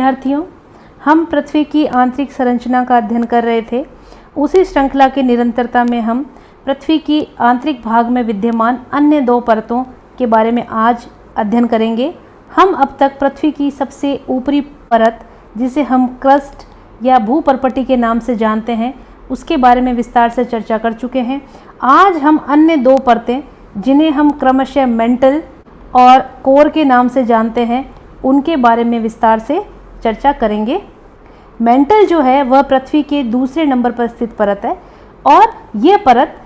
विद्यार्थियों, हम पृथ्वी की आंतरिक संरचना का अध्ययन कर रहे थे। उसी श्रृंखला की निरंतरता में हम पृथ्वी की आंतरिक भाग में विद्यमान अन्य दो परतों के बारे में आज अध्ययन करेंगे। हम अब तक पृथ्वी की सबसे ऊपरी परत, जिसे हम क्रस्ट या भूपर्पटी के नाम से जानते हैं, उसके बारे में विस्तार से चर्चा कर चुके हैं। आज हम अन्य दो परतें, जिन्हें हम क्रमशः मेंटल और कोर के नाम से जानते हैं, उनके बारे में विस्तार से चर्चा करेंगे। मेंटल जो है वह पृथ्वी के दूसरे नंबर पर स्थित परत है और यह परत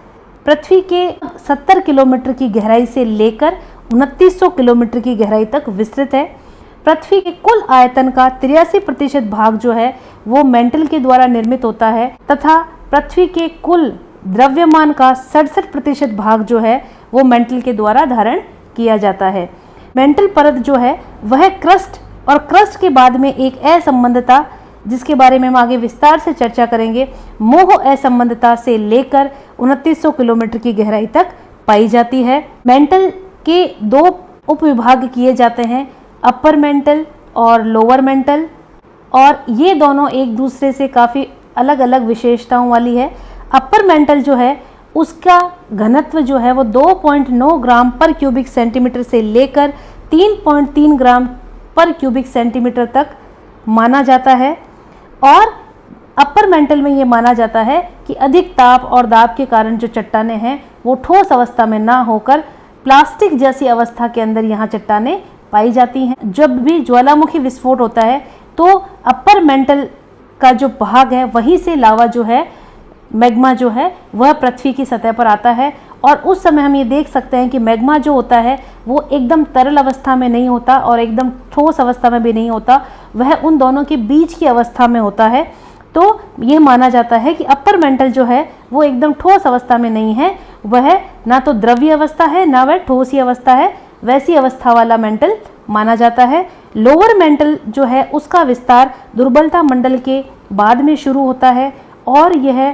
पृथ्वी के 70 किलोमीटर की गहराई से लेकर 2900 किलोमीटर की गहराई तक विस्तृत है। पृथ्वी के कुल आयतन का 83% भाग जो है वो मेंटल के द्वारा निर्मित होता है तथा पृथ्वी के कुल द्रव्यमान का 67% भाग जो है वो मेंटल के द्वारा धारण किया जाता है। मेंटल परत जो है वह क्रस्ट और क्रस्ट के बाद में एक असंबद्धता, जिसके बारे में हम आगे विस्तार से चर्चा करेंगे, मोह असंबद्धता से लेकर 2900 किलोमीटर की गहराई तक पाई जाती है। मेंटल के दो उपविभाग किए जाते हैं, अपर मेंटल और लोअर मेंटल, और ये दोनों एक दूसरे से काफ़ी अलग अलग विशेषताओं वाली है। अपर मेंटल जो है उसका घनत्व जो है वो 2.9 ग्राम पर क्यूबिक सेंटीमीटर से लेकर 3.3 ग्राम पर क्यूबिक सेंटीमीटर तक माना जाता है। और अपर मेंटल में ये माना जाता है कि अधिक ताप और दाब के कारण जो चट्टानें हैं वो ठोस अवस्था में ना होकर प्लास्टिक जैसी अवस्था के अंदर यहाँ चट्टानें पाई जाती हैं। जब भी ज्वालामुखी विस्फोट होता है तो अपर मेंटल का जो भाग है वहीं से लावा जो है, मैग्मा जो है, वह पृथ्वी की सतह पर आता है। और उस समय हम ये देख सकते हैं कि मैग्मा जो होता है वो एकदम तरल अवस्था में नहीं होता और एकदम ठोस अवस्था में भी नहीं होता, वह उन दोनों के बीच की अवस्था में होता है। तो ये माना जाता है कि अपर मेंटल जो है वो एकदम ठोस अवस्था में नहीं है, वह ना तो द्रव्य अवस्था है ना वह ठोस अवस्था है, वैसी अवस्था वाला मेंटल माना जाता है। लोअर मेंटल जो है उसका विस्तार दुर्बलता मंडल के बाद में शुरू होता है और यह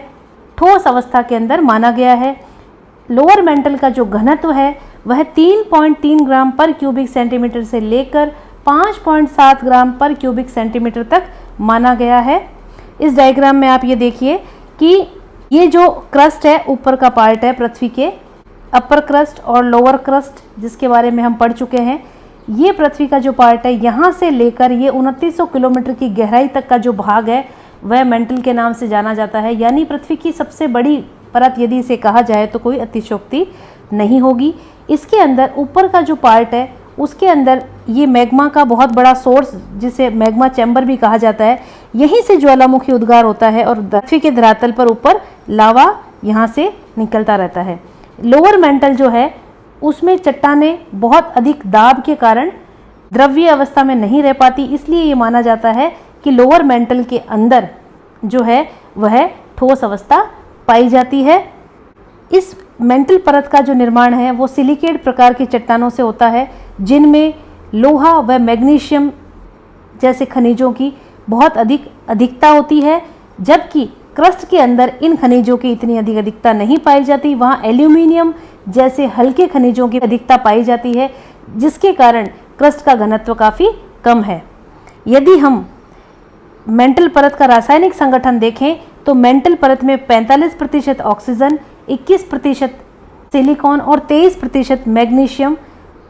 ठोस अवस्था के अंदर माना गया है। लोअर मेंटल का जो घनत्व है वह 3.3 ग्राम पर क्यूबिक सेंटीमीटर से लेकर 5.7 ग्राम पर क्यूबिक सेंटीमीटर तक माना गया है। इस डायग्राम में आप ये देखिए कि ये जो क्रस्ट है, ऊपर का पार्ट है पृथ्वी के, अपर क्रस्ट और लोअर क्रस्ट, जिसके बारे में हम पढ़ चुके हैं। ये पृथ्वी का जो पार्ट है, यहाँ से लेकर ये 2900 किलोमीटर की गहराई तक का जो भाग है वह मेंटल के नाम से जाना जाता है। यानी पृथ्वी की सबसे बड़ी परत यदि इसे कहा जाए तो कोई अतिशयोक्ति नहीं होगी। इसके अंदर ऊपर का जो पार्ट है उसके अंदर ये मैग्मा का बहुत बड़ा सोर्स, जिसे मैग्मा चैम्बर भी कहा जाता है, यहीं से ज्वालामुखी उद्गार होता है और पृथ्वी के धरातल पर ऊपर लावा यहाँ से निकलता रहता है। लोअर मेंटल जो है उसमें चट्टानें बहुत अधिक दाब के कारण द्रव्य अवस्था में नहीं रह पाती, इसलिए ये माना जाता है कि लोअर मेंटल के अंदर जो है वह ठोस अवस्था पाई जाती है। इस मेंटल परत का जो निर्माण है वो सिलिकेट प्रकार की चट्टानों से होता है, जिनमें लोहा व मैग्नीशियम जैसे खनिजों की बहुत अधिकता होती है, जबकि क्रस्ट के अंदर इन खनिजों की इतनी अधिकता नहीं पाई जाती। वहाँ एल्यूमिनियम जैसे हल्के खनिजों की अधिकता पाई जाती है, जिसके कारण क्रस्ट का घनत्व काफ़ी कम है। यदि हम मेंटल परत का रासायनिक संगठन देखें तो मेंटल परत में 45% ऑक्सीजन, 21% सिलिकॉन और 23% मैग्नीशियम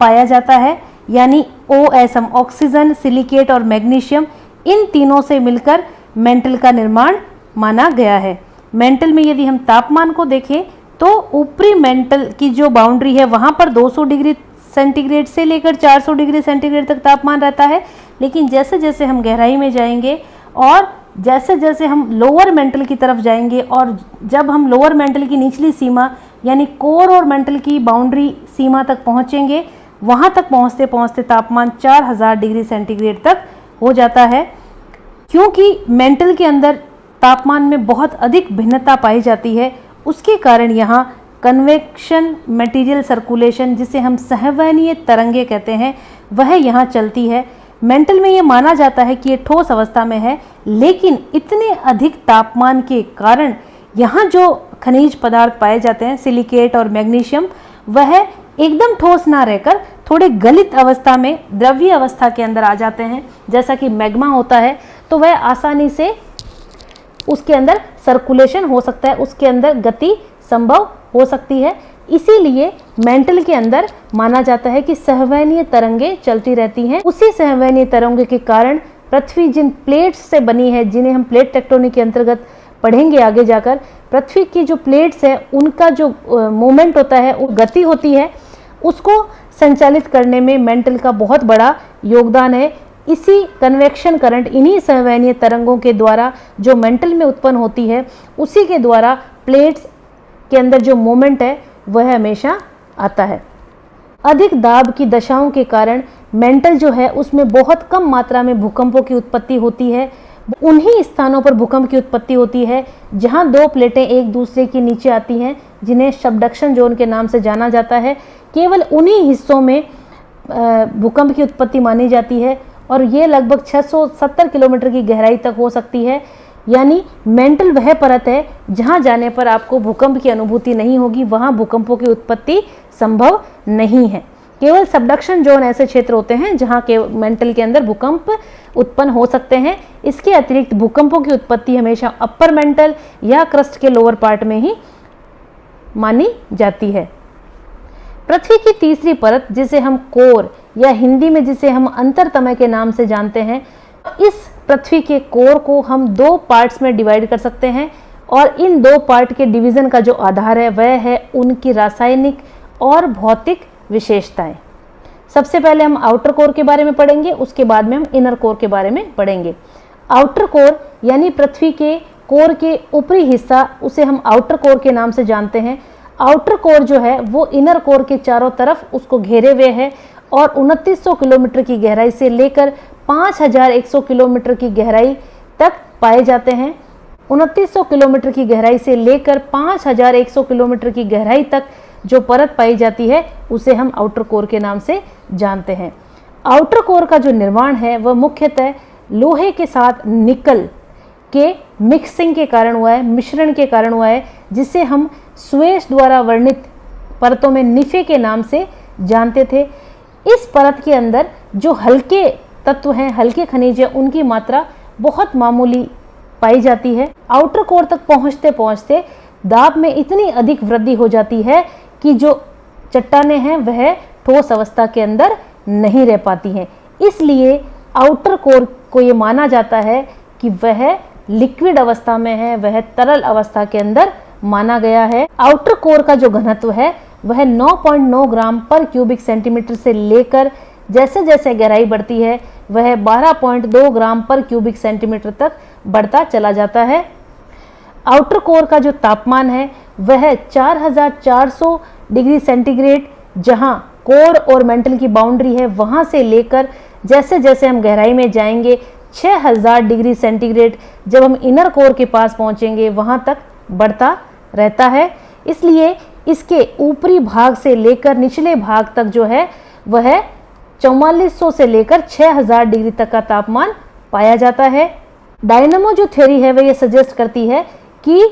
पाया जाता है। यानी OSM, ऑक्सीजन, सिलिकेट और मैग्नीशियम, इन तीनों से मिलकर मेंटल का निर्माण माना गया है। मेंटल में यदि हम तापमान को देखें तो ऊपरी मेंटल की जो बाउंड्री है वहाँ पर 200 डिग्री सेंटीग्रेड से लेकर 400 डिग्री सेंटीग्रेड तक तापमान रहता है। लेकिन जैसे जैसे हम गहराई में जाएंगे और जैसे जैसे हम लोअर मेंटल की तरफ जाएंगे और जब हम लोअर मेंटल की निचली सीमा यानी कोर और मेंटल की बाउंड्री सीमा तक पहुंचेंगे, वहां तक पहुंचते पहुंचते तापमान 4000 डिग्री सेंटीग्रेड तक हो जाता है। क्योंकि मेंटल के अंदर तापमान में बहुत अधिक भिन्नता पाई जाती है, उसके कारण यहाँ कन्वेक्शन मटेरियल सर्कुलेशन, जिसे हम सहवहनीय तरंगे कहते हैं, वह यहाँ चलती है। मेंटल में ये माना जाता है कि ये ठोस अवस्था में है, लेकिन इतने अधिक तापमान के कारण यहाँ जो खनिज पदार्थ पाए जाते हैं, सिलिकेट और मैग्नीशियम, वह एकदम ठोस ना रहकर थोड़े गलित अवस्था में द्रव्य अवस्था के अंदर आ जाते हैं, जैसा कि मैग्मा होता है, तो वह आसानी से उसके अंदर सर्कुलेशन हो सकता है, उसके अंदर गति संभव हो सकती है। इसीलिए मेंटल के अंदर माना जाता है कि सहवैनीय तरंगे चलती रहती हैं। उसी सहवैनीय तरंगे के कारण पृथ्वी जिन प्लेट्स से बनी है, जिन्हें हम प्लेट टेक्टोनिक के अंतर्गत पढ़ेंगे आगे जाकर, पृथ्वी की जो प्लेट्स है उनका जो मूवमेंट होता है, वो गति होती है, उसको संचालित करने में मेंटल का बहुत बड़ा योगदान है। इसी कन्वेक्शन करंट, इन्हीं सहवैनीय तरंगों के द्वारा जो मेंटल में उत्पन्न होती है, उसी के द्वारा प्लेट्स के अंदर जो मूवमेंट है वह हमेशा आता है। अधिक दाब की दशाओं के कारण मेंटल जो है उसमें बहुत कम मात्रा में भूकंपों की उत्पत्ति होती है। उन्हीं स्थानों पर भूकंप की उत्पत्ति होती है जहां दो प्लेटें एक दूसरे के नीचे आती हैं, जिन्हें सबडक्शन जोन के नाम से जाना जाता है। केवल उन्हीं हिस्सों में भूकंप की उत्पत्ति मानी जाती है और ये लगभग 670 किलोमीटर की गहराई तक हो सकती है। यानी मेंटल वह परत है जहां जाने पर आपको भूकंप की अनुभूति नहीं होगी, वहां भूकंपों की उत्पत्ति संभव नहीं है। केवल सबडक्शन जोन ऐसे क्षेत्र होते हैं जहां के मेंटल के अंदर भूकंप उत्पन्न हो सकते हैं। इसके अतिरिक्त भूकंपों की उत्पत्ति हमेशा अपर मेंटल या क्रस्ट के लोअर पार्ट में ही मानी जाती है। पृथ्वी की तीसरी परत, जिसे हम कोर या हिंदी में जिसे हम अंतरतमय के नाम से जानते हैं, इस पृथ्वी के कोर को हम दो पार्ट्स में डिवाइड कर सकते हैं और इन दो पार्ट के डिवीजन का जो आधार है वह है उनकी रासायनिक और भौतिक विशेषताएं। सबसे पहले हम आउटर कोर के बारे में पढ़ेंगे, उसके बाद में हम इनर कोर के बारे में पढ़ेंगे। आउटर कोर यानी पृथ्वी के कोर के ऊपरी हिस्सा, उसे हम आउटर कोर के नाम से जानते हैं। आउटर कोर जो है वो इनर कोर के चारों तरफ उसको घेरे हुए है और 2900 किलोमीटर की गहराई से लेकर 5100 किलोमीटर की गहराई तक पाए जाते हैं। 2900 किलोमीटर की गहराई से लेकर 5100 किलोमीटर की गहराई तक जो परत पाई जाती है उसे हम आउटर कोर के नाम से जानते हैं। आउटर कोर का जो निर्माण है वह मुख्यतः लोहे के साथ निकल के मिक्सिंग के कारण हुआ है, मिश्रण के कारण हुआ है, जिसे हम स्वेश द्वारा वर्णित परतों में निफे के नाम से जानते थे। इस परत के अंदर जो हल्के तत्व हैं, हल्के खनिज हैं, उनकी मात्रा बहुत मामूली पाई जाती है। आउटर कोर तक पहुंचते पहुंचते दाब में इतनी अधिक वृद्धि हो जाती है कि जो चट्टानें हैं वह ठोस अवस्था के अंदर नहीं रह पाती हैं। इसलिए आउटर कोर को ये माना जाता है कि वह लिक्विड अवस्था में है, वह तरल अवस्था के अंदर माना गया है। आउटर कोर का जो घनत्व है वह 9.9 ग्राम पर क्यूबिक सेंटीमीटर से लेकर जैसे जैसे गहराई बढ़ती है वह 12.2 ग्राम पर क्यूबिक सेंटीमीटर तक बढ़ता चला जाता है। आउटर कोर का जो तापमान है वह 4400 डिग्री सेंटीग्रेड, जहां कोर और मेंटल की बाउंड्री है, वहां से लेकर जैसे जैसे हम गहराई में जाएंगे 6000 डिग्री सेंटीग्रेड जब हम इनर कोर के पास पहुंचेंगे वहां तक बढ़ता रहता है। इसलिए इसके ऊपरी भाग से लेकर निचले भाग तक जो है वह 4400 से लेकर 6000 डिग्री तक का तापमान पाया जाता है। डायनामो जो थ्योरी है वह ये सजेस्ट करती है कि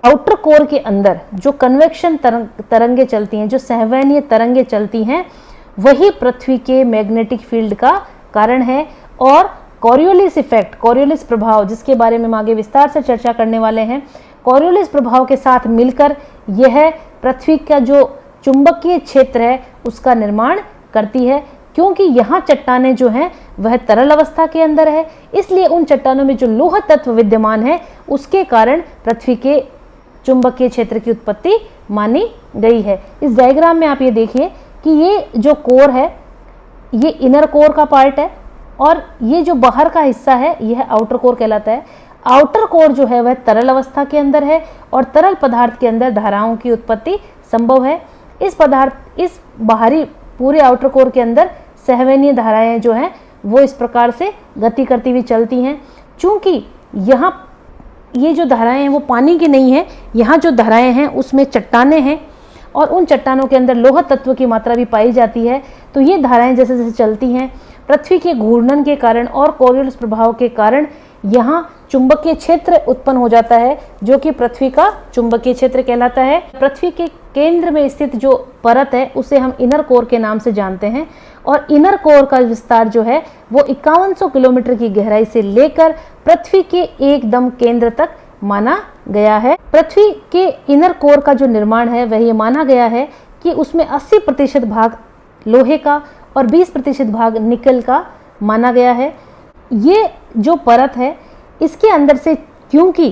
आउटर कोर के अंदर जो कन्वेक्शन तरंगे चलती हैं, जो सहवैनीय तरंगे चलती हैं, वही पृथ्वी के मैग्नेटिक फील्ड का कारण है। और कॉरियोलिस इफेक्ट, कॉरियोलिस प्रभाव, जिसके बारे में हम आगे विस्तार से चर्चा करने वाले हैं, कॉरियोलिस प्रभाव के साथ मिलकर यह पृथ्वी का जो चुंबकीय क्षेत्र है उसका निर्माण करती है। क्योंकि यहाँ चट्टानें जो हैं वह तरल अवस्था के अंदर है, इसलिए उन चट्टानों में जो लोह तत्व विद्यमान है उसके कारण पृथ्वी के चुंबकीय क्षेत्र की उत्पत्ति मानी गई है। इस डायग्राम में आप ये देखिए कि ये जो कोर है ये इनर कोर का पार्ट है और ये जो बाहर का हिस्सा है यह आउटर कोर कहलाता है। आउटर कोर जो है वह तरल अवस्था के अंदर है और तरल पदार्थ के अंदर धाराओं की उत्पत्ति संभव है। इस बाहरी पूरे आउटर कोर के अंदर सहवैनीय धाराएं जो हैं वो इस प्रकार से गति करती हुई चलती हैं। चूंकि यहाँ ये जो धाराएं हैं वो पानी की नहीं है, यहाँ जो धाराएं हैं उसमें चट्टानें हैं और उन चट्टानों के अंदर लोह तत्व की मात्रा भी पाई जाती है। तो ये धाराएं जैसे जैसे चलती हैं पृथ्वी के घूर्णन के कारण और कोरियोलिस प्रभाव के कारण यहाँ चुंबकीय क्षेत्र उत्पन्न हो जाता है जो कि पृथ्वी का चुंबकीय क्षेत्र कहलाता है। पृथ्वी के केंद्र में स्थित जो परत है उसे हम इनर कोर के नाम से जानते हैं और इनर कोर का विस्तार जो है वो 5100 किलोमीटर की गहराई से लेकर पृथ्वी के एकदम केंद्र तक माना गया है। पृथ्वी के इनर कोर का जो निर्माण है वह ये माना गया है कि उसमें 80% भाग लोहे का और 20% भाग निकल का माना गया है। ये जो परत है इसके अंदर से क्योंकि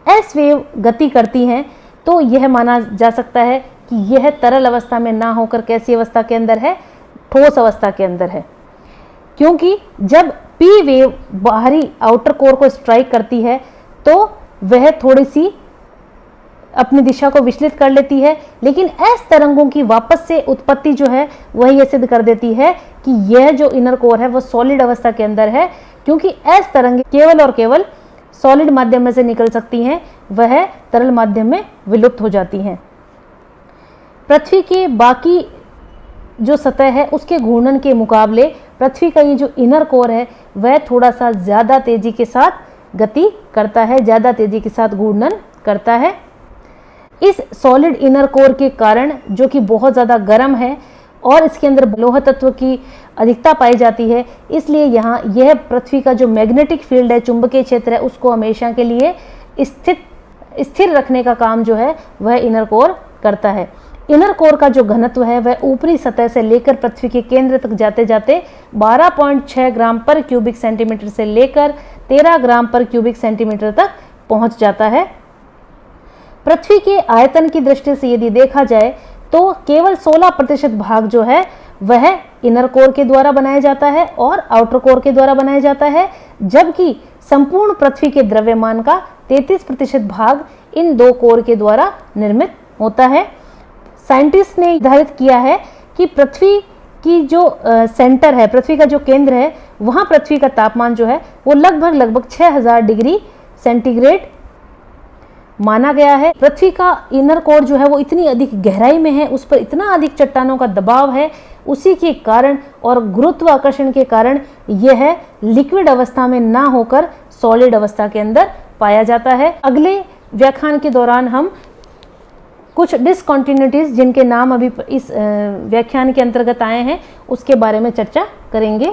एस वेव गति करती हैं तो यह माना जा सकता है कि यह तरल अवस्था में ना होकर कैसी अवस्था के अंदर है, ठोस अवस्था के अंदर है। क्योंकि जब पी वेव बाहरी आउटर कोर को स्ट्राइक करती है तो वह थोड़ी सी अपनी दिशा को विचलित कर लेती है, लेकिन एस तरंगों की वापस से उत्पत्ति जो है वह यह सिद्ध कर देती है कि यह जो इनर कोर है वह सॉलिड अवस्था के अंदर है। क्योंकि एस तरंगें केवल और केवल सॉलिड माध्यम में से निकल सकती हैं, वह तरल माध्यम में विलुप्त हो जाती हैं। पृथ्वी के बाकी जो सतह है उसके घूर्णन के मुकाबले पृथ्वी का ये जो इनर कोर है वह थोड़ा सा ज़्यादा तेजी के साथ गति करता है, ज़्यादा तेजी के साथ घूर्णन करता है। इस सॉलिड इनर कोर के कारण जो कि बहुत ज़्यादा गर्म है और इसके अंदर लौह तत्व की अधिकता पाई जाती है, इसलिए यहाँ यह पृथ्वी का जो मैग्नेटिक फील्ड है, चुंबकीय क्षेत्र है, उसको हमेशा के लिए स्थिर रखने का काम जो है वह इनर कोर करता है। इनर कोर का जो घनत्व है वह ऊपरी सतह से लेकर पृथ्वी के केंद्र तक जाते जाते 12.6 ग्राम पर क्यूबिक सेंटीमीटर से लेकर 13 ग्राम पर क्यूबिक सेंटीमीटर तक पहुंच जाता है। पृथ्वी के आयतन की दृष्टि से यदि देखा जाए तो केवल 16% भाग जो है वह इनर कोर के द्वारा बनाया जाता है और आउटर कोर के द्वारा बनाया जाता है, जबकि संपूर्ण पृथ्वी के द्रव्यमान का 33% भाग इन दो कोर के द्वारा निर्मित होता है। साइंटिस्ट ने निर्धारित किया है कि पृथ्वी की जो सेंटर है, पृथ्वी का जो केंद्र है, वहाँ पृथ्वी का तापमान जो है वो लगभग 6000 डिग्री सेंटीग्रेड माना गया है। पृथ्वी का इनर कोर जो है वो इतनी अधिक गहराई में है, उस पर इतना अधिक चट्टानों का दबाव है, उसी के कारण और गुरुत्वाकर्षण के कारण यह लिक्विड अवस्था में ना होकर सॉलिड अवस्था के अंदर पाया जाता है। अगले व्याख्यान के दौरान हम कुछ डिसकंटिन्यूटीज जिनके नाम अभी इस व्याख्यान के अंतर्गत आए हैं उसके बारे में चर्चा करेंगे।